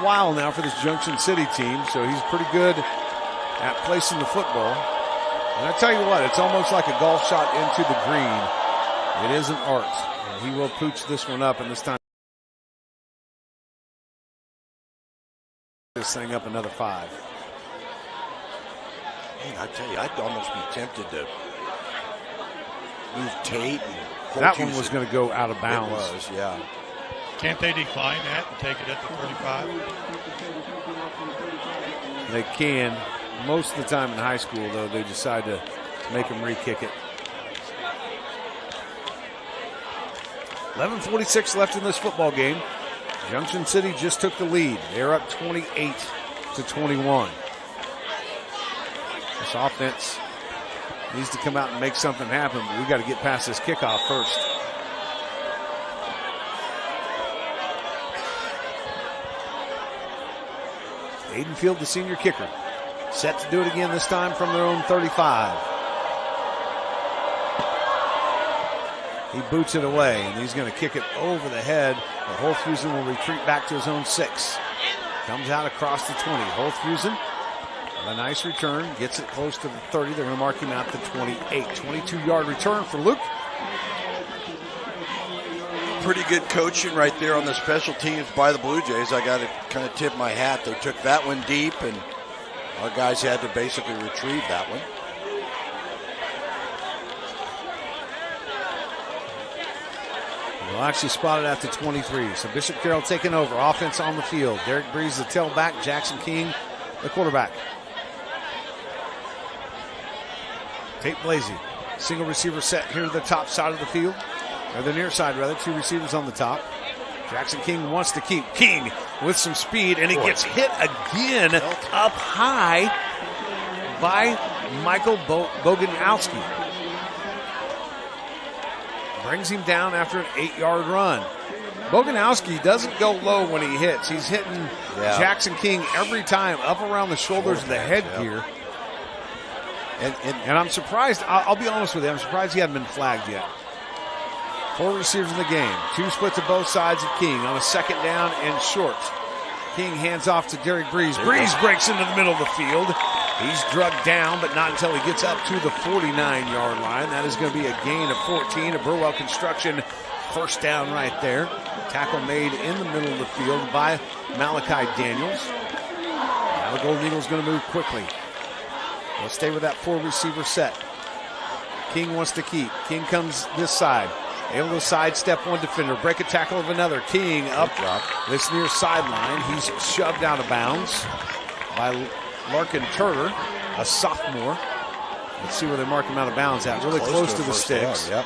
while now for this Junction City team, so he's pretty good at placing the football. And I tell you what, it's almost like a golf shot into the green. It is an art. And he will pooch this one up, and this time this thing up another 5. Man, I tell you, I'd almost be tempted to move Tate. And that one was going to go out of bounds. It was, yeah. Can't they decline that and take it at the 35? They can. Most of the time in high school, though, they decide to make them re-kick it. 11:46 left in this football game. Junction City just took the lead. They're up 28-21. This offense needs to come out and make something happen, but we got to get past this kickoff first. Aiden Field, the senior kicker, set to do it again, this time from their own 35. He boots it away, and he's going to kick it over the head. But Holthusen will retreat back to his own 6. Comes out across the 20. Holthusen, a nice return, gets it close to the 30. They're going to mark him out to 28. 22-yard return for Luke. Pretty good coaching right there on the special teams by the Blue Jays. I got to kind of tip my hat. They took that one deep, and our guys had to basically retrieve that one. Well, actually spotted at the 23. So Bishop Carroll taking over. Offense on the field. Derek Breeze, the tailback. Jackson King, the quarterback. Tate Blasey, single receiver set here to the top side of the field. Or the near side, rather. 2 receivers on the top. Jackson King wants to keep. King with some speed, and he gets hit again up high by Michael Boganowski. Brings him down after an 8-yard run. Boganowski doesn't go low when he hits. He's hitting Jackson King every time up around the shoulders of the headgear. And I'm surprised, I'll be honest with you, I'm surprised he hadn't been flagged yet. 4 receivers in the game. 2 split to both sides of King on a second down and short. King hands off to Derek Breeze. Breeze breaks into the middle of the field. He's drugged down, but not until he gets up to the 49-yard line. That is going to be a gain of 14. A Burwell Construction first down right there. Tackle made in the middle of the field by Malachi Daniels. Now the Golden Eagles going to move quickly. They'll stay with that 4 receiver set. King wants to keep. King comes this side. Able to sidestep one defender, break a tackle of another. King up this near sideline. He's shoved out of bounds by Larkin Turner, a sophomore. Let's see where they mark him out of bounds at. Really close to the sticks. Down, yep.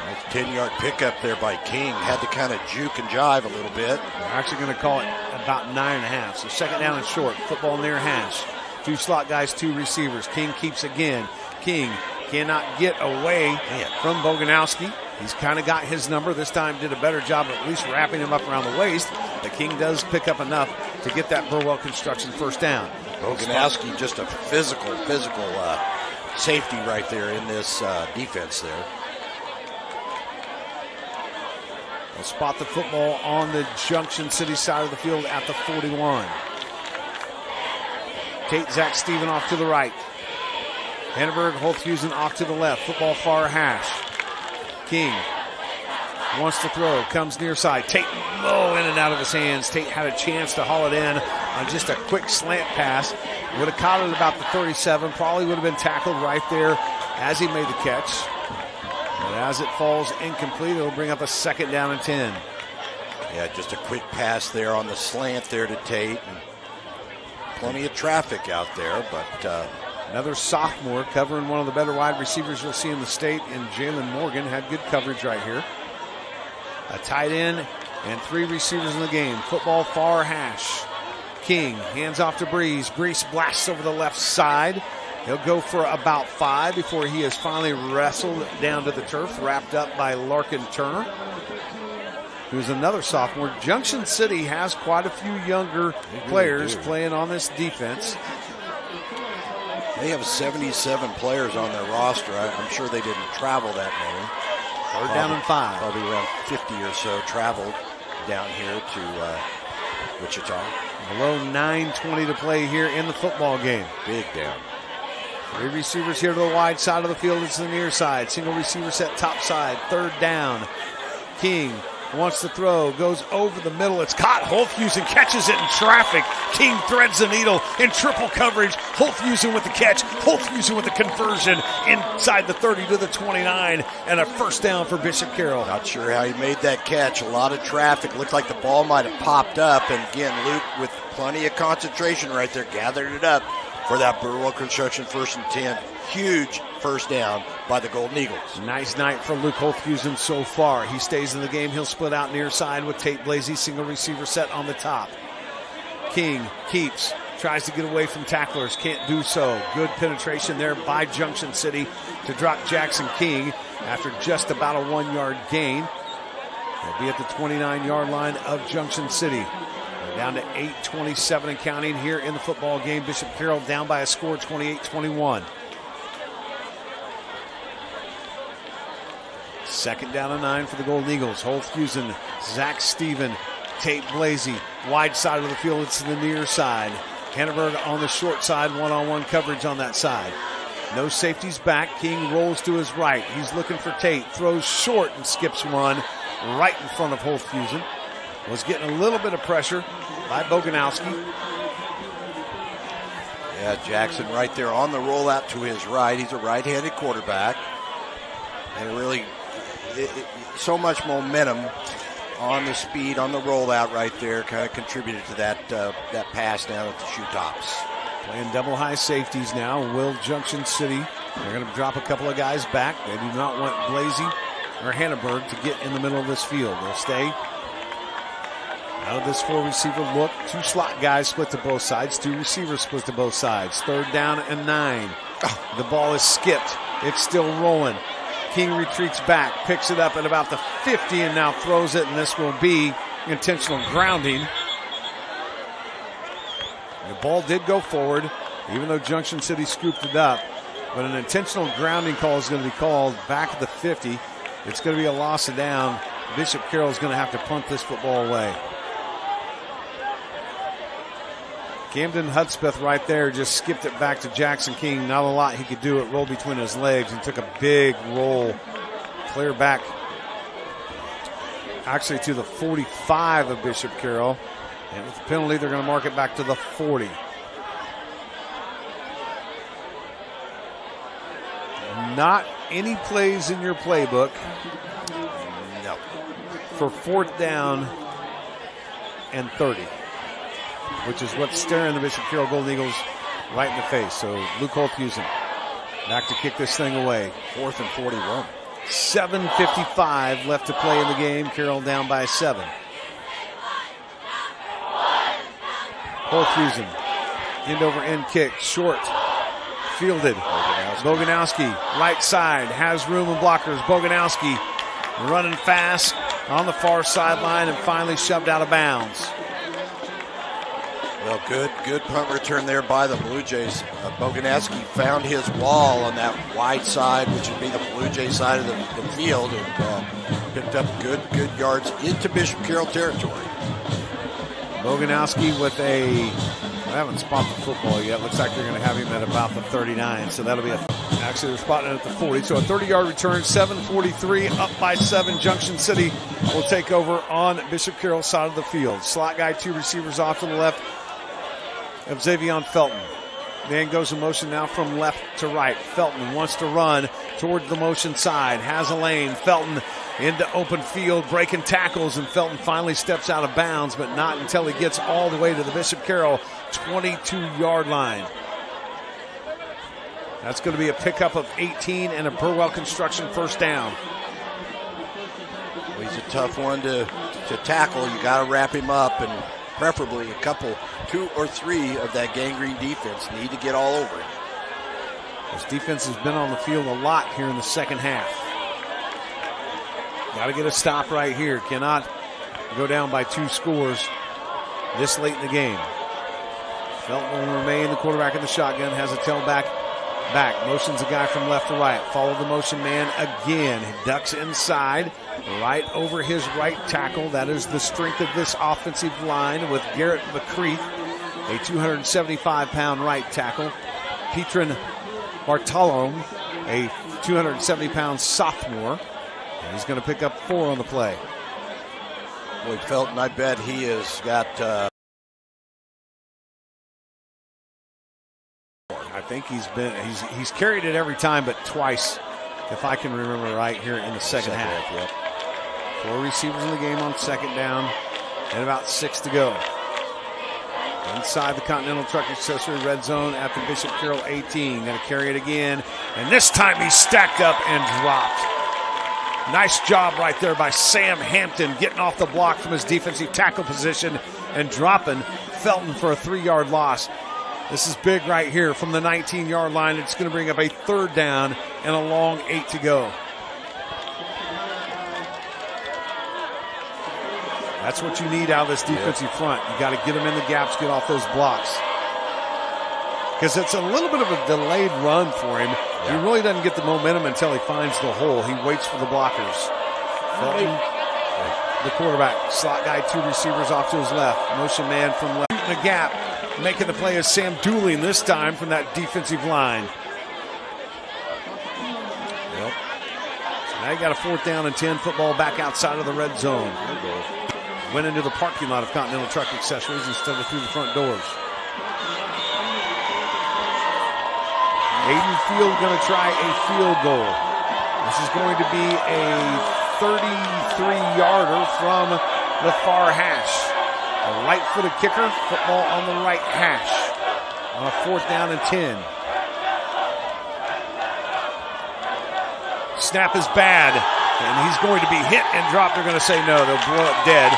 Nice 10-yard pickup there by King. Had to kind of juke and jive a little bit. They're actually going to call it about 9.5. So second down and short. Football near hash. 2 slot guys, 2 receivers. King keeps again. King cannot get away from Boganowski. He's kind of got his number. This time did a better job of at least wrapping him up around the waist. The King does pick up enough to get that Burwell Construction first down. Boganowski, just a physical safety right there in this defense there. They'll spot the football on the Junction City side of the field at the 41. Tate Zach Steven off to the right. Henneberg, Holthusen off to the left. Football far hash. King wants to throw. Comes near side. Tate low in and out of his hands. Tate had a chance to haul it in on just a quick slant pass. Would have caught it about the 37. Probably would have been tackled right there as he made the catch. But as it falls incomplete, it'll bring up a second down and 10. Yeah, just a quick pass there on the slant there to Tate. And plenty of traffic out there, but another sophomore covering one of the better wide receivers you'll see in the state, and Jalen Morgan had good coverage right here. A tight end and 3 receivers in the game. Football far hash. King hands off to Breeze. Breeze blasts over the left side. He'll go for about 5 before he is finally wrestled down to the turf, wrapped up by Larkin Turner, who's another sophomore. Junction City has quite a few younger players playing on this defense. They have 77 players on their roster. I'm sure they didn't travel that many. Third down and 5. Probably around 50 or so traveled. down here to Wichita. Below 9:20 to play here in the football game. Big down. 3 receivers here to the wide side of the field. It's the near side. Single receiver set top side. 3rd down. King wants to throw. Goes over the middle. It's caught. Holthusen catches it in traffic. King threads the needle in triple coverage. Holthusen with the catch. Holthusen with the conversion inside the 30 to the 29. And a first down for Bishop Carroll. Not sure how he made that catch. A lot of traffic. Looked like the ball might have popped up. And again, Luke with plenty of concentration right there gathered it up for that Burwell Construction 1st and 10. Huge first down by the Golden Eagles. Nice night for Luke Holthusen so far. He stays in the game. He'll split out near side with Tate Blasey. Single receiver set on the top. King keeps, tries to get away from tacklers. Can't do so. Good penetration there by Junction City to drop Jackson King after just about a 1-yard gain. He'll be at the 29-yard line of Junction City. We're down to 8:27 and counting here in the football game. Bishop Carroll down by a score, 28-21. 2nd down and 9 for the Golden Eagles. Holthusen, Zach Steven, Tate Blasey, wide side of the field. It's to the near side. Hanneberg on the short side, one-on-one coverage on that side. No safeties back. King rolls to his right. He's looking for Tate. Throws short and skips one right in front of Holthusen. Was getting a little bit of pressure by Boganowski. Yeah, Jackson right there on the rollout to his right. He's a right-handed quarterback. And really, so much momentum on the speed, on the rollout right there, kind of contributed to that pass down at the shoe tops. Playing double high safeties now. Will Junction City. They're going to drop a couple of guys back. They do not want Blasey or Hanneberg to get in the middle of this field. They'll stay out of this 4-receiver look. 2 slot guys split to both sides. 2 receivers split to both sides. 3rd down and 9. The ball is skipped. It's still rolling. King retreats back, picks it up at about the 50 and now throws it, and this will be intentional grounding. The ball did go forward, even though Junction City scooped it up. But an intentional grounding call is going to be called back at the 50. It's going to be a loss of down. Bishop Carroll is going to have to punt this football away. Camden Hudspeth right there just skipped it back to Jackson King. Not a lot he could do. It rolled between his legs and took a big roll clear back actually to the 45 of Bishop Carroll. And with the penalty, they're going to mark it back to the 40. Not any plays in your playbook. No. For 4th down and 30, which is what's staring the Bishop Carroll Golden Eagles right in the face. So Luke Holthusen back to kick this thing away. 4th and 41. 7:55 left to play in the game. Carroll down by 7. Holthusen, end over end kick, short, fielded. Boganowski, right side, has room and blockers. Boganowski running fast on the far sideline and finally shoved out of bounds. Well, good punt return there by the Blue Jays. Boganowski found his wall on that wide side, which would be the Blue Jay side of the field, and picked up good yards into Bishop Carroll territory. Boganowski with I haven't spotted the football yet. Looks like they're going to have him at about the 39, so that'll be actually they're spotting it at the 40. So a 30-yard return, 7:43, up by 7. Junction City will take over on Bishop Carroll's side of the field. Slot guy, 2 receivers off to the left of Xavion Felton. Man goes in motion now from left to right. Felton wants to run toward the motion side. Has a lane. Felton into open field, breaking tackles, and Felton finally steps out of bounds, but not until he gets all the way to the Bishop Carroll 22-yard line. That's going to be a pickup of 18 and a Burwell Construction first down. Well, he's a tough one to tackle. You got to wrap him up, and preferably a couple, 2 or 3 of that gangrene defense need to get all over him. This defense has been on the field a lot here in the second half. Got to get a stop right here. Cannot go down by 2 scores this late in the game. Felton will remain the quarterback in the shotgun. Has a tailback back. Motions a guy from left to right. Follow the motion man again. He ducks inside. right over his right tackle. That is the strength of this offensive line with Garrett McCreath, a 275-pound right tackle. Petrin Bartolome, a 270-pound sophomore. And he's going to pick up 4 on the play. Boy, Felton, I bet he has got... I think he's carried it every time, but twice, if I can remember right, here in the second half. Yep. 4 receivers in the game on second down, and about 6 to go. Inside the Continental Truck Accessory red zone at the Bishop Carroll 18. Going to carry it again, and this time he's stacked up and dropped. Nice job right there by Sam Hampton, getting off the block from his defensive tackle position and dropping Felton for a 3-yard loss. This is big right here from the 19-yard line. It's going to bring up a 3rd down and a long 8 to go. That's what you need out of this defensive front. You got to get them in the gaps, get off those blocks. Because it's a little bit of a delayed run for him. He really doesn't get the momentum until he finds the hole. He waits for the blockers. Felton, the quarterback, slot guy, 2 receivers off to his left. Motion man from left in the gap. Making the play is Sam Dooley this time from that defensive line. Yep. So now you got a 4th down and 10, football back outside of the red zone. Went into the parking lot of Continental Truck Accessories instead of through the front doors. Aiden Field going to try a field goal. This is going to be a 33-yarder from the far hash. A right-footed kicker, football on the right hash on a 4th down and 10. Snap is bad, and he's going to be hit and dropped. They're going to say no. They'll blow it dead.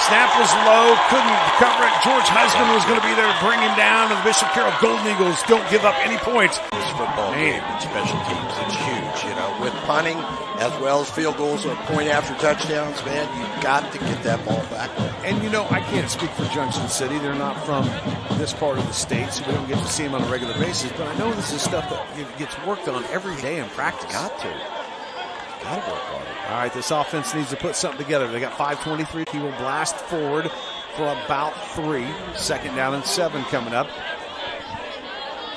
Snap was low, couldn't cover it. George Husband was going to be there to bring him down, and the Bishop Carroll Golden Eagles don't give up any points. This football game and special teams, it's huge, you know, with punting as well as field goals or point after touchdowns, man, you've got to get that ball back. And, you know, I can't speak for Junction City. They're not from this part of the state, so we don't get to see them on a regular basis. But I know this is stuff that gets worked on every day in practice. Got to work on it. All right, this offense needs to put something together. They got 5:23. He will blast forward for about 3. 2nd down and 7 coming up.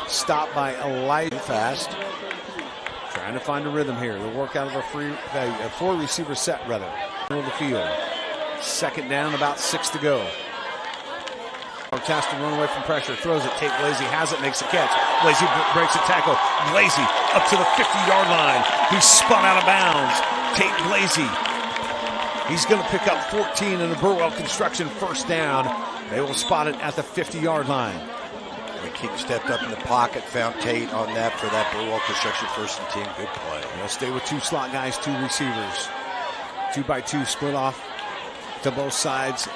Stopped by Elijah Fast. Trying to find a rhythm here. They'll work out of a 4-receiver set, rather. Middle of the field. 2nd down, about 6 to go. Tasked to run away from pressure. Throws it. Tate Blasey has it. Makes a catch. Blasey breaks a tackle. Blasey up to the 50-yard line. He's spun out of bounds. Tate Blasey. He's going to pick up 14 in the Burwell Construction 1st down. They will spot it at the 50-yard line. The King stepped up in the pocket, found Tate on that for that Burwell Construction 1st and 10. Good play. They'll stay with 2 slot guys, 2 receivers. 2-by-2 split off to both sides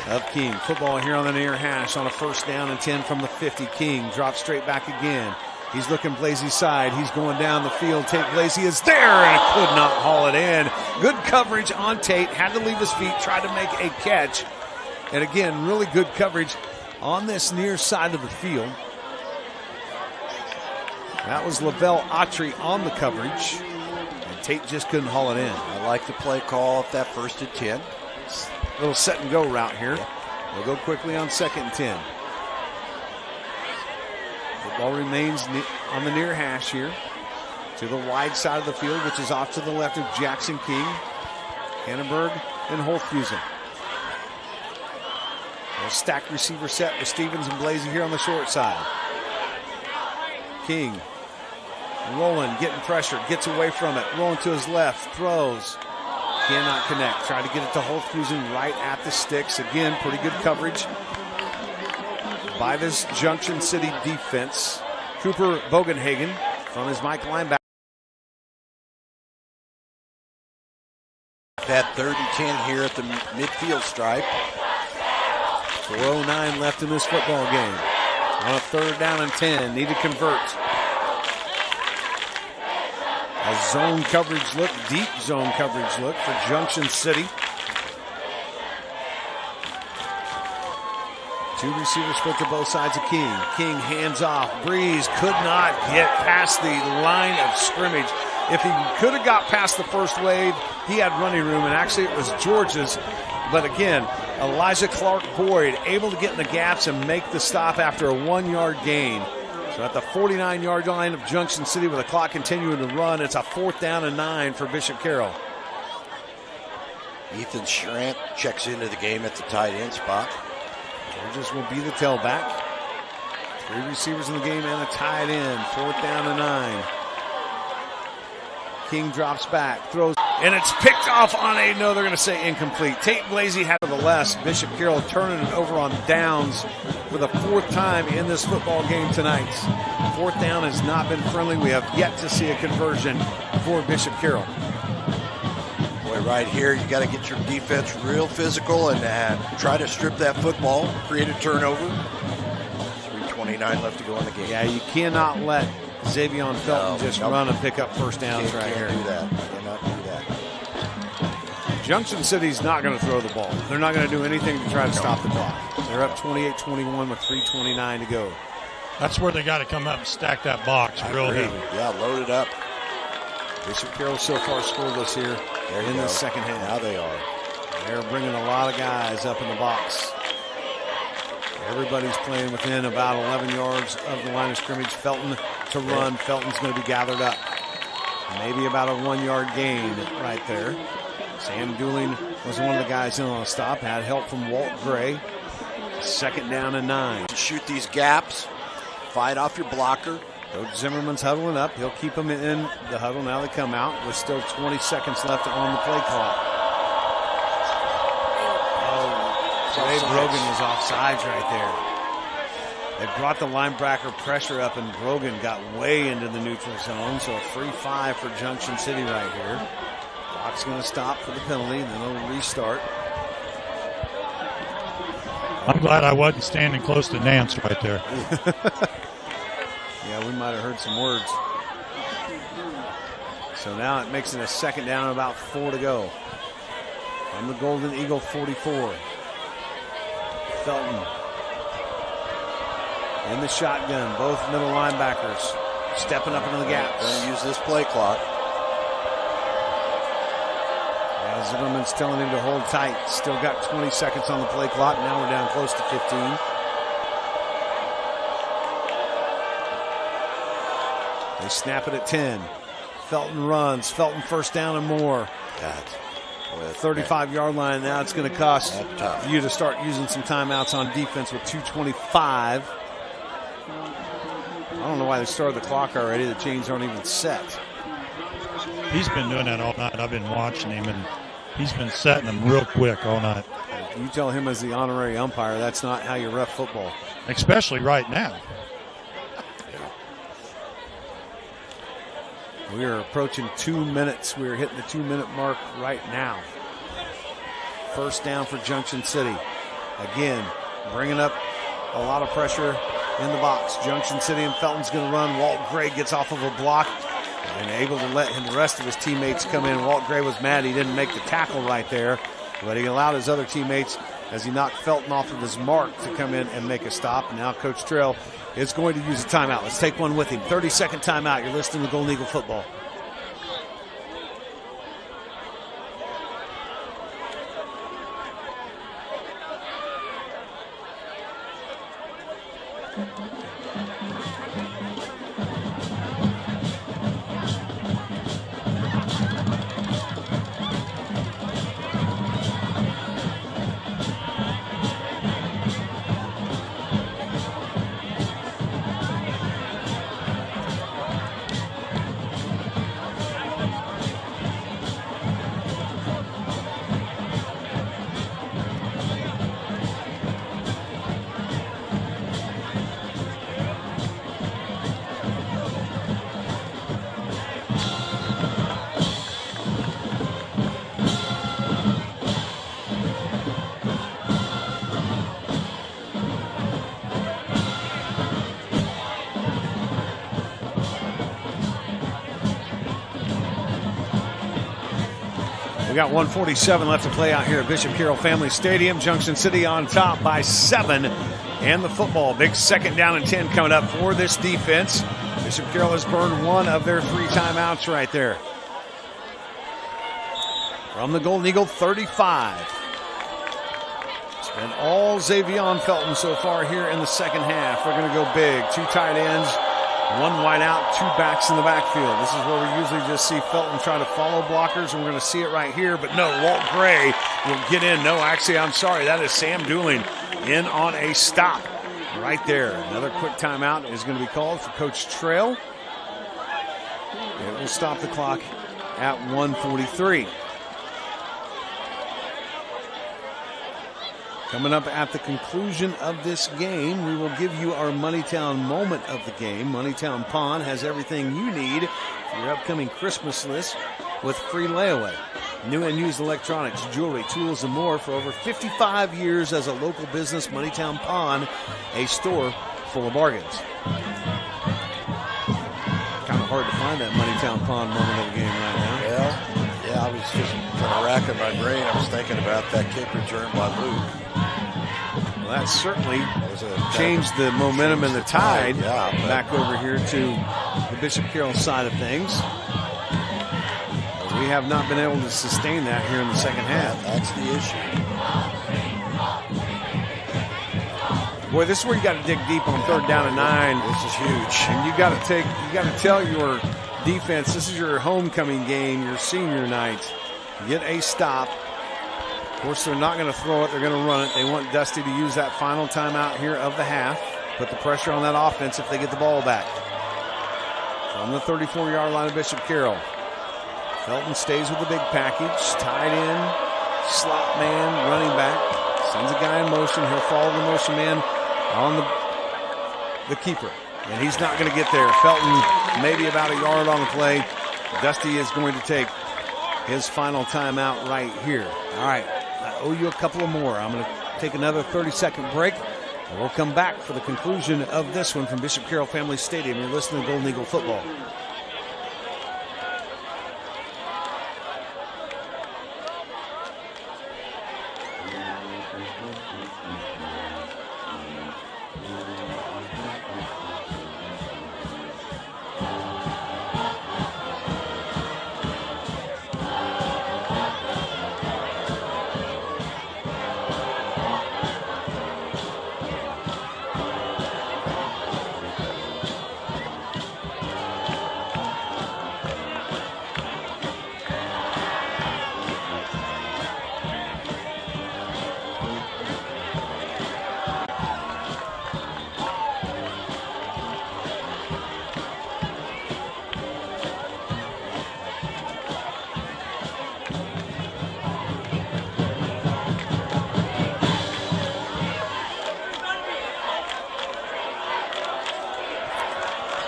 of King. Football here on the near hash on a 1st down and 10 from the 50. King drops straight back again. He's looking Blasey's side. He's going down the field. Tate Blasey is there and could not haul it in. Good coverage on Tate. Had to leave his feet. Tried to make a catch. And again, really good coverage on this near side of the field. That was Lavelle Autry on the coverage. And Tate just couldn't haul it in. I like the play call off that 1st and 10. Little set and go route here. They'll go quickly on 2nd and 10. Football remains on the near hash here to the wide side of the field, which is off to the left of Jackson King, Hannenberg, and Holthusen. A stacked receiver set with Stevens and Blasey here on the short side. King rolling, getting pressure, gets away from it, rolling to his left, throws. Cannot connect. Try to get it to Holthusen right at the sticks. Again, pretty good coverage by this Junction City defense. Cooper Bogenhagen from his Mike linebacker. That 3rd and 10 here at the midfield stripe. 4:09 left in this football game. On a 3rd down and 10. Need to convert. A zone coverage look, deep zone coverage look for Junction City. 2 receivers split to both sides of King. King hands off. Breeze could not get past the line of scrimmage. If he could have got past the first wave, he had running room, and actually it was George's. But again, Elijah Clark Boyd able to get in the gaps and make the stop after a 1-yard gain. So at the 49-yard line of Junction City with the clock continuing to run, it's a 4th down and 9 for Bishop Carroll. Ethan Schrant checks into the game at the tight end spot. Georges will be the tailback. 3 receivers in the game and a tight end. 4th down and 9. King drops back, throws, and it's picked off on they're going to say incomplete. Tate Blasey had the less. Bishop Carroll turning it over on downs for the 4th time in this football game tonight. 4th down has not been friendly. We have yet to see a conversion for Bishop Carroll. Boy, right here, you got to get your defense real physical and try to strip that football, create a turnover. 3:29 left to go in the game. Yeah, you cannot let Xavion Felton run and pick up first downs right here. Can't do that. Cannot do that. Junction City's not going to throw the ball. They're not going to do anything to try to stop the clock. They're up 28-21 with 3:29 to go. That's where they got to come up and stack that box real heavy. Yeah, load it up. Bishop Carroll so far scoreless here in the second half. Now they are. They're bringing a lot of guys up in the box. Everybody's playing within about 11 yards of the line of scrimmage. Felton to run. Felton's going to be gathered up. Maybe about a 1-yard gain right there. Sam Dooling was one of the guys in on a stop. Had help from Walt Gray. 2nd down and 9. Shoot these gaps. Fight off your blocker. Coach Zimmerman's huddling up. He'll keep them in the huddle. Now they come out with still 20 seconds left on the play clock. Dave Brogan was offsides right there. They brought the linebacker pressure up, and Brogan got way into the neutral zone. So a free 5 for Junction City right here. Clock's going to stop for the penalty, and then it'll restart. I'm glad I wasn't standing close to Nance right there. Yeah, we might have heard some words. So now it makes it a 2nd down and about 4 to go. From the Golden Eagle 44. Felton in the shotgun. Both middle linebackers stepping up into the gaps. Going to use this play clock. Yeah, Zimmerman's telling him to hold tight. Still got 20 seconds on the play clock. Now we're down close to 15. They snap it at 10. Felton runs. Felton 1st down and more. God. 35-yard line. Now it's going to cost you to start using some timeouts on defense with 2:25. I don't know why they started the clock already. The chains aren't even set. He's been doing that all night. I've been watching him, and he's been setting them real quick all night. You tell him as the honorary umpire, that's not how you ref football. Especially right now. We are approaching 2 minutes. We are hitting the 2-minute mark right now. 1st down for Junction City. Again, bringing up a lot of pressure in the box. Junction City and Felton's going to run. Walt Gray gets off of a block and able to let the rest of his teammates come in. Walt Gray was mad he didn't make the tackle right there, but he allowed his other teammates, as he knocked Felton off of his mark, to come in and make a stop. Now Coach Trail is going to use a timeout. Let's take one with him. 30-second timeout. You're listening to Golden Eagle Football. We got 1:47 left to play out here at Bishop Carroll Family Stadium. Junction City on top by 7. And the football, big 2nd down and 10 coming up for this defense. Bishop Carroll has burned one of their 3 timeouts right there. From the Golden Eagle 35. It's been all Xavion Felton so far here in the second half. They're going to go big. 2 tight ends, 1 wide out, 2 backs in the backfield. This is where we usually just see Felton try to follow blockers, and we're going to see it right here. But no, Walt Gray will get in. No, actually, I'm sorry. That is Sam Dooling in on a stop right there. Another quick timeout is going to be called for Coach Trail. It will stop the clock at 1:43. Coming up at the conclusion of this game, we will give you our Moneytown moment of the game. Moneytown Pawn has everything you need for your upcoming Christmas list with free layaway. New and used electronics, jewelry, tools, and more for over 55 years as a local business. Moneytown Pawn, a store full of bargains. Kind of hard to find that Moneytown Pawn moment of the game right now. Yeah, I was just kind of racking my brain. I was thinking about that kick return by Luke. Well, that certainly changed the momentum and the tide back over here to the Bishop Carroll side of things. We have not been able to sustain that here in the second half. That's the issue. Boy, this is where you got to dig deep on 3rd down and 9. This is huge. And you got to tell your defense, this is your homecoming game, your senior night. Get a stop. Of course, they're not going to throw it. They're going to run it. They want Dusty to use that final timeout here of the half. Put the pressure on that offense if they get the ball back. From the 34-yard line of Bishop Carroll. Felton stays with the big package. Tied in. Slot man, running back. Sends a guy in motion. He'll follow the motion man on the keeper. And he's not going to get there. Felton maybe about a yard on the play. Dusty is going to take his final timeout right here. All right, I owe you a couple of more. I'm going to take another 30-second break, and we'll come back for the conclusion of this one from Bishop Carroll Family Stadium. You're listening to Golden Eagle Football.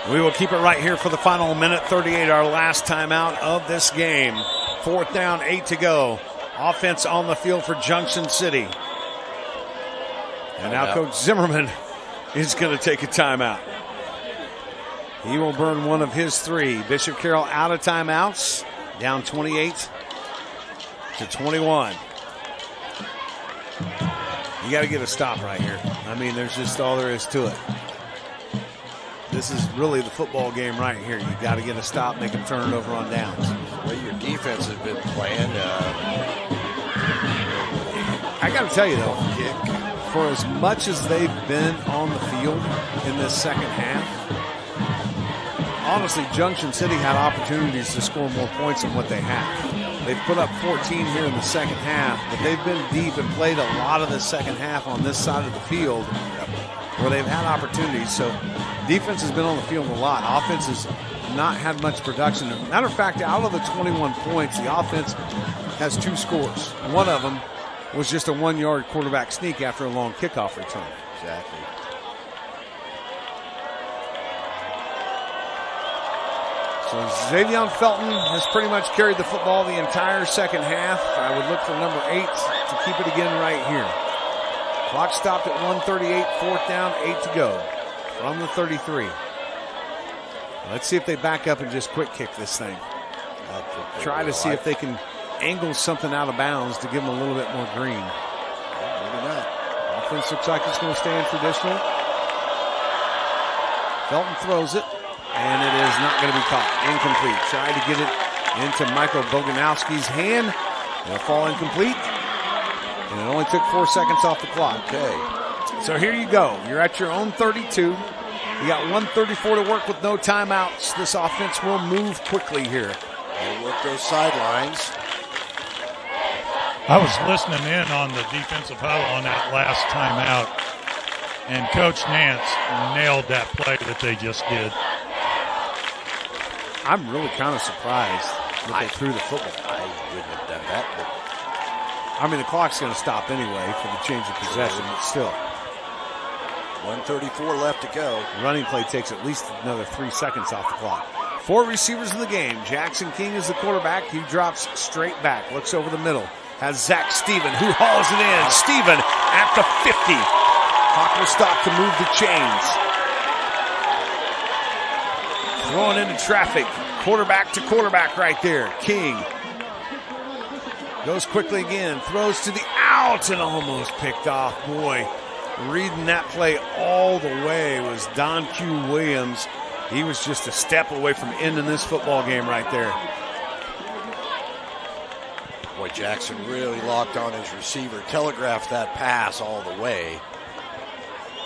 We will keep it right here for the final minute 38, our last timeout of this game. 4th down, 8 to go. Offense on the field for Junction City. And now Coach Zimmerman is going to take a timeout. He will burn one of his 3. Bishop Carroll out of timeouts, down 28 to 21. You got to get a stop right here. I mean, there's just all there is to it. This is really the football game right here. You got to get a stop, make them turn it over on downs. The way your defense has been playing. I got to tell you, though, for as much as they've been on the field in this second half, honestly, Junction City had opportunities to score more points than what they have. They've put up 14 here in the second half, but they've been deep and played a lot of the second half on this side of the field where they've had opportunities. So defense has been on the field a lot. Offense has not had much production. Matter of fact, out of the 21 points, the offense has 2 scores. One of them was just a 1-yard quarterback sneak after a long kickoff return. Exactly. So Xavion Felton has pretty much carried the football the entire second half. I would look for number 8 to keep it again right here. Clock stopped at 1:38, 4th down, 8 to go from the 33. Let's see if they back up and just quick kick this thing. Try to see if they can angle something out of bounds to give them a little bit more green. Maybe not. Offense looks like it's going to stay in traditional. Felton throws it. and it is not going to be caught. Incomplete. Tried to get it into Michael Boganowski's hand. It'll fall incomplete, and it only took 4 seconds off the clock. Okay. So here you go. You're at your own 32. You got 1:34 to work with no timeouts. This offense will move quickly here. They'll work those sidelines. I was listening in on the defensive huddle on that last timeout, and Coach Nance nailed that play that they just did. I'm really kind of surprised that they threw the football. I wouldn't have done that, but I mean, the clock's going to stop anyway for the change of possession, but still. 1:34 left to go. Running play takes at least another 3 seconds off the clock. 4 receivers in the game. Jackson King is the quarterback. He drops straight back, looks over the middle. Has Zach Steven, who hauls it in. Steven at the 50. Clock will stop to move the chains. Throwing into traffic. Quarterback to quarterback right there. King goes quickly again. Throws to the out and almost picked off. Boy, reading that play all the way was Don Q. Williams. He was just a step away from ending this football game right there. Boy, Jackson really locked on his receiver. Telegraphed that pass all the way.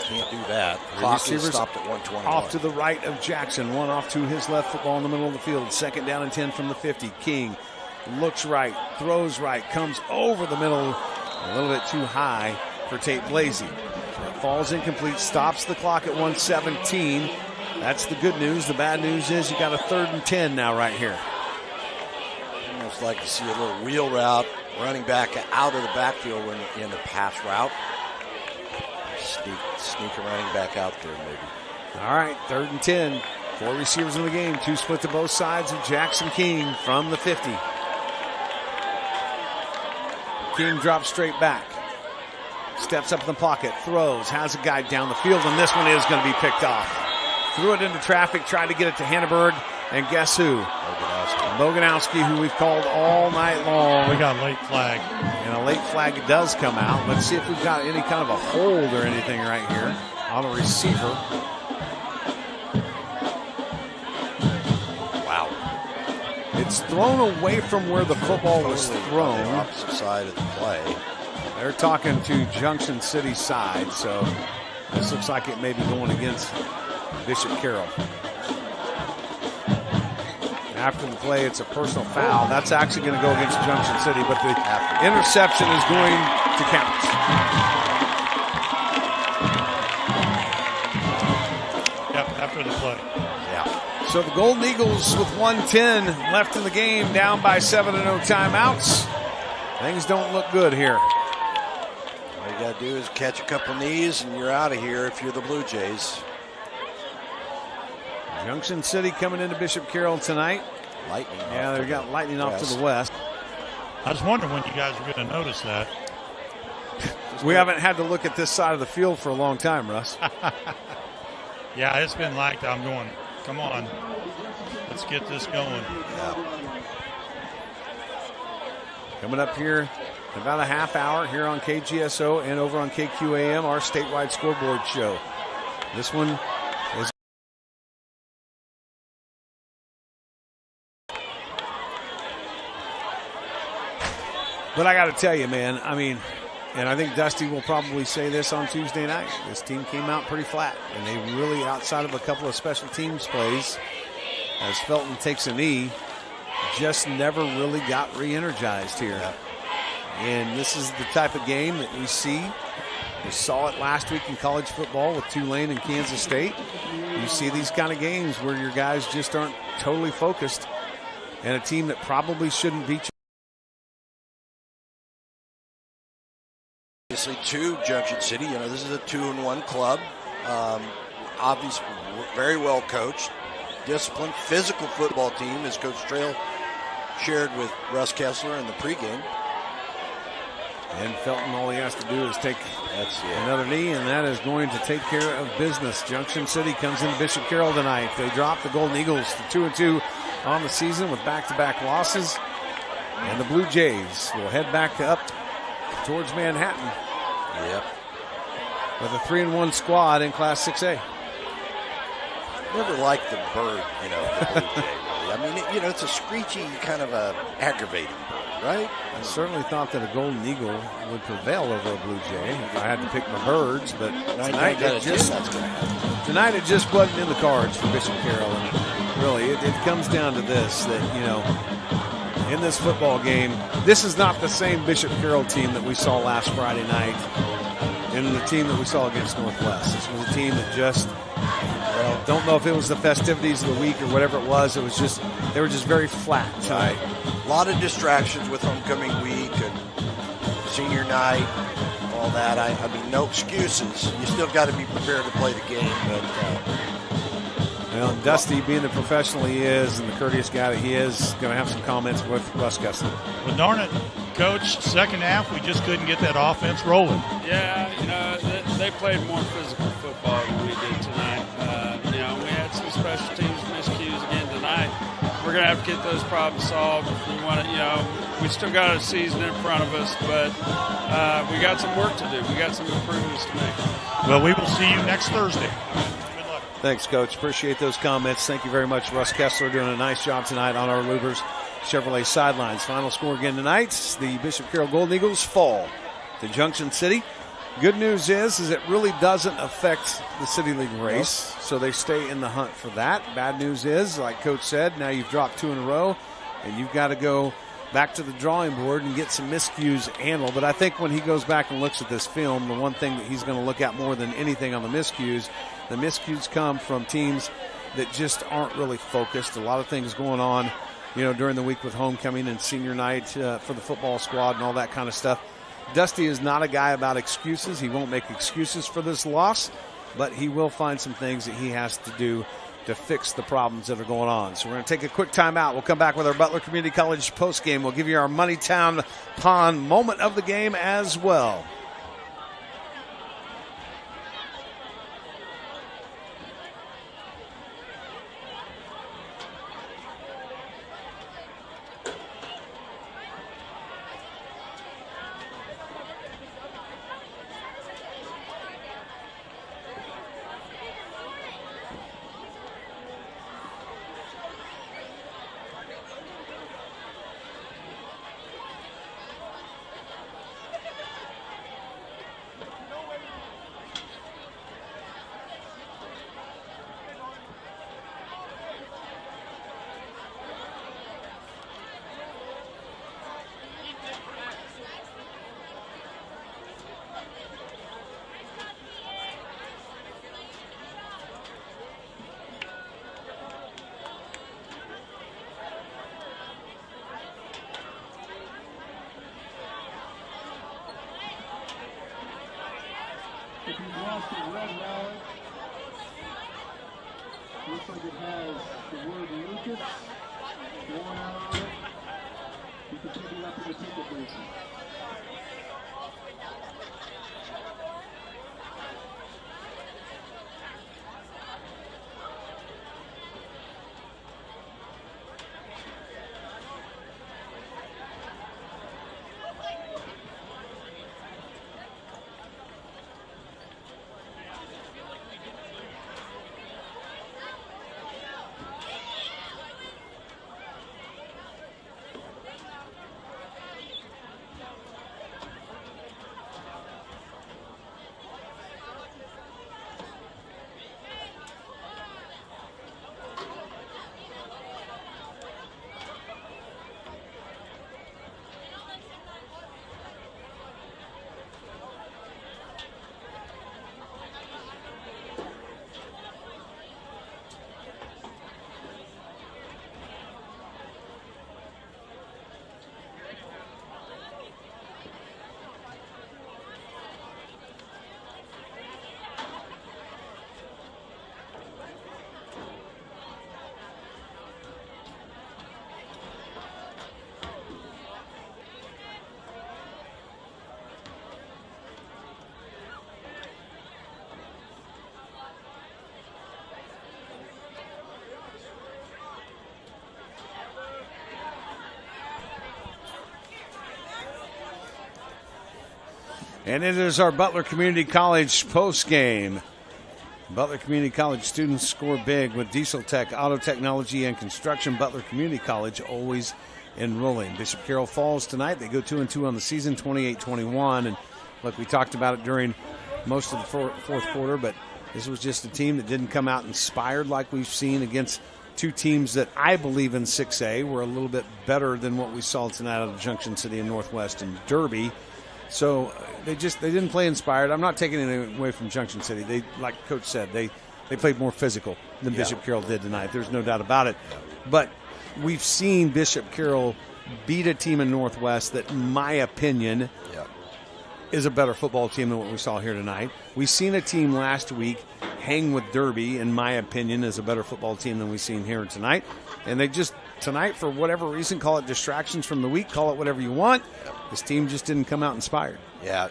Can't do that. Clock is stopped at 1:21. Off to the right of Jackson. One off to his left. Football in the middle of the field. Second down and 10 from the 50. King looks right, throws right, comes over the middle. A little bit too high for Tate Blasey. Falls incomplete, stops the clock at 1:17. That's the good news. The bad news is you got a 3rd and 10 now right here. Almost like to see a little wheel route, running back out of the backfield when in the pass route. Sneak a running back out there maybe. All right, 3rd and 10. 4 receivers in the game. 2 split to both sides of Jackson King from the 50. King drops straight back. Steps up in the pocket, throws, has a guy down the field, and this one is going to be picked off. Threw it into traffic, tried to get it to Hanneberg, and guess who? Boganowski, who we've called all night long. We got a late flag. And a late flag does come out. Let's see if we've got any kind of a hold or anything right here on a receiver. Wow. It's thrown away from where the football was thrown. On the opposite side of the play. They're talking to Junction City side, so this looks like it may be going against Bishop Carroll. After the play, it's a personal foul. That's actually going to go against Junction City, but the interception is going to count. Yep, after the play. Yeah. So the Golden Eagles with 1:10 left in the game, down by 7 and no timeouts. Things don't look good here. All you got to do is catch a couple knees and you're out of here if you're the Blue Jays. Junction City coming into Bishop Carroll tonight. Lightning. Yeah, they've got Lightning off to the west. I was wondering when you guys were going to notice that. We haven't had to look at this side of the field for a long time, Russ. Yeah, it's been like that. I'm going, come on. Let's get this going. Yeah. Coming up here in about a half hour here on KGSO and over on KQAM, our statewide scoreboard show. This one is. But I got to tell you, man, I mean, and I think Dusty will probably say this on Tuesday night. This team came out pretty flat, and they really, outside of a couple of special teams plays, as Felton takes a knee, just never really got re-energized here. Yeah. And this is the type of game that we see. We saw it last week in college football with Tulane and Kansas State. You see these kind of games where your guys just aren't totally focused, and a team that probably shouldn't beat you. Obviously, to Junction City, you know, this is a 2-1 club. Obviously, very well coached, disciplined, physical football team, as Coach Trail shared with Russ Kessler in the pregame. And Felton, all he has to do is take another knee, and that is going to take care of business. Junction City comes into Bishop Carroll tonight. They drop the Golden Eagles to 2-2 on the season with back-to-back losses. And the Blue Jays will head back up towards Manhattan. Yep. With a 3-1 squad in Class 6A. never liked the bird, the blue jay, really. I mean, it's a screechy kind of a aggravating bird, right? I certainly thought that a golden eagle would prevail over a blue jay if I had to pick my birds, but tonight it just wasn't in the cards for Bishop Carroll. And really, it comes down to this, that, in this football game, this is not the same Bishop Carroll team that we saw last Friday night and the team that we saw against Northwest. This was a team that just, don't know if it was the festivities of the week or whatever it was. It was just, they were just very flat tonight. A lot of distractions with homecoming week and senior night, all that. I mean, no excuses. You still got to be prepared to play the game. But Dusty, being the professional he is and the courteous guy that he is, going to have some comments with Russ Kessler. Well, darn it, Coach, second half, we just couldn't get that offense rolling. Yeah, they played more physical football than we did tonight. We had some special teams miscues again tonight. We're going to have to get those problems solved if we want to, we still got a season in front of us, but we got some work to do. We got some improvements to make. Well, we will see you next Thursday. Thanks, Coach. Appreciate those comments. Thank you very much, Russ Kessler, doing a nice job tonight on our Lubers Chevrolet sidelines. Final score again tonight, the Bishop Carroll Golden Eagles fall to Junction City. Good news is it really doesn't affect the City League race, so they stay in the hunt for that. Bad news is, like Coach said, now you've dropped 2 in a row, and you've got to go back to the drawing board and get some miscues handled. But I think when he goes back and looks at this film, the one thing that he's going to look at more than anything on the miscues come from teams that just aren't really focused. A lot of things going on, during the week with homecoming and senior night for the football squad and all that kind of stuff. Dusty is not a guy about excuses. He won't make excuses for this loss, but he will find some things that he has to do to fix the problems that are going on. So we're going to take a quick time out. We'll come back with our Butler Community College postgame. We'll give you our Moneytown Pond moment of the game as well. If you've lost a red rag, looks like it has the word Lucas worn out on it. You can take it up to the ticket booth. And it is our Butler Community College post game. Butler Community College students score big with Diesel Tech, Auto Technology, and Construction. Butler Community College always enrolling. Bishop Carroll falls tonight. They go 2-2 on the season, 28-21. And look, we talked about it during most of the fourth quarter, but this was just a team that didn't come out inspired like we've seen against two teams that I believe in 6A were a little bit better than what we saw tonight out of Junction City and Northwest and Derby. So they didn't play inspired. I'm not taking anything away from Junction City. They, like Coach said, they played more physical than Bishop Carroll did tonight. There's no doubt about it. But we've seen Bishop Carroll beat a team in Northwest that, in my opinion, is a better football team than what we saw here tonight. We've seen a team last week hang with Derby, in my opinion, is a better football team than we've seen here tonight. And they just, tonight, for whatever reason, call it distractions from the week, call it whatever you want, this team just didn't come out inspired. Yeah,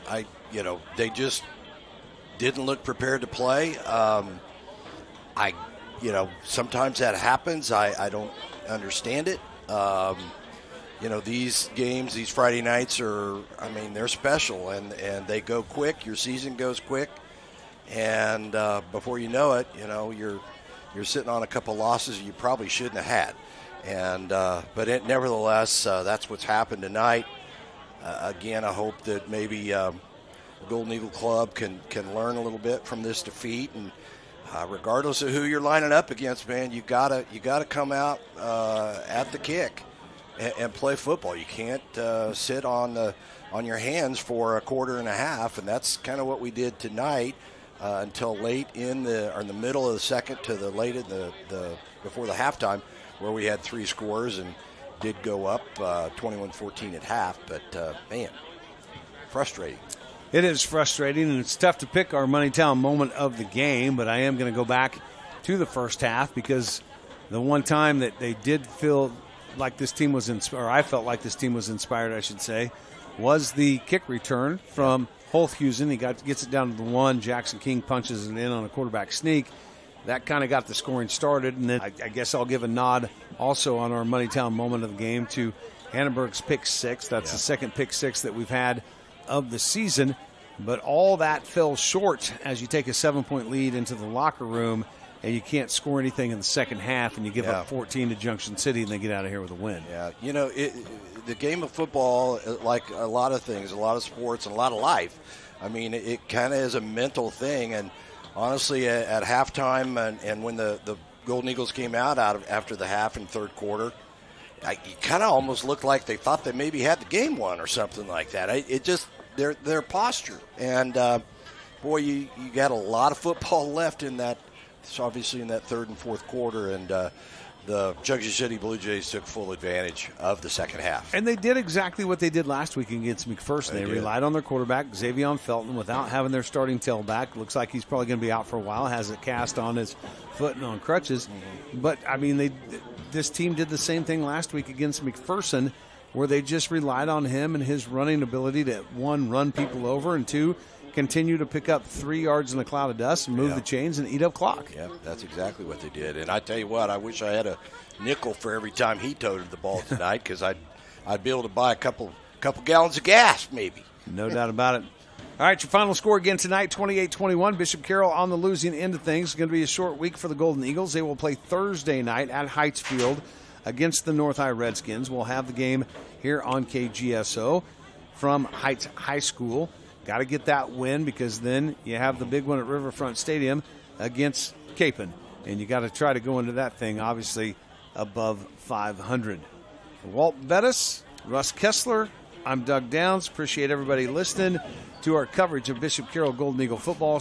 they just didn't look prepared to play. Sometimes that happens. I don't understand it. These games, these Friday nights they're special, and they go quick. Your season goes quick, and before you know it, you're sitting on a couple losses you probably shouldn't have had. And nevertheless, that's what's happened tonight. Again, I hope that maybe Golden Eagle Club can learn a little bit from this defeat, and regardless of who you're lining up against, man, you gotta come out at the kick and play football. You can't sit on your hands for a quarter and a half, and that's kind of what we did tonight until late in the middle of the second to the late in the before the halftime, where we had 3 scores and did go up 21-14 at half. But man, frustrating. It is frustrating, and it's tough to pick our Moneytown moment of the game, but I am going to go back to the first half, because the one time that they did feel like this team was inspired, or I felt like this team was inspired, I should say, was the kick return from Holthusen. He gets it down to the 1. Jackson King punches it in on a quarterback sneak. That kind of got the scoring started, and then I guess I'll give a nod also on our Moneytown moment of the game to Hannenberg's pick 6. That's the second pick 6 that we've had of the season, but all that fell short as you take a 7-point lead into the locker room and you can't score anything in the second half, and you give up 14 to Junction City, and they get out of here with a win. Yeah, the game of football, like a lot of things, a lot of sports, and a lot of life, it kind of is a mental thing. And honestly, at halftime and when the Golden Eagles came out after the half and third quarter, it kind of almost looked like they thought they maybe had the game won or something like that. It just their posture, and you got a lot of football left in that. So obviously in that third and fourth quarter, and the Junction City Blue Jays took full advantage of the second half. And they did exactly what they did last week against McPherson. They relied on their quarterback, Xavier Felton, without having their starting tailback. Looks like he's probably going to be out for a while, has a cast on his foot and on crutches. Mm-hmm. But, this team did the same thing last week against McPherson, where they just relied on him and his running ability to, 1, run people over, and 2, continue to pick up 3 yards in a cloud of dust and move the chains and eat up clock. Yeah, that's exactly what they did. And I tell you what, I wish I had a nickel for every time he toted the ball tonight, because I'd be able to buy a couple gallons of gas maybe. No doubt about it. All right, your final score again tonight, 28-21. Bishop Carroll on the losing end of things. It's going to be a short week for the Golden Eagles. They will play Thursday night at Heights Field against the North High Redskins. We'll have the game here on KGSO from Heights High School. Got to get that win, because then you have the big one at Riverfront Stadium against Capon. And you got to try to go into that thing, obviously, above 500. For Walt Bettis, Russ Kessler, I'm Doug Downs. Appreciate everybody listening to our coverage of Bishop Carroll Golden Eagle football.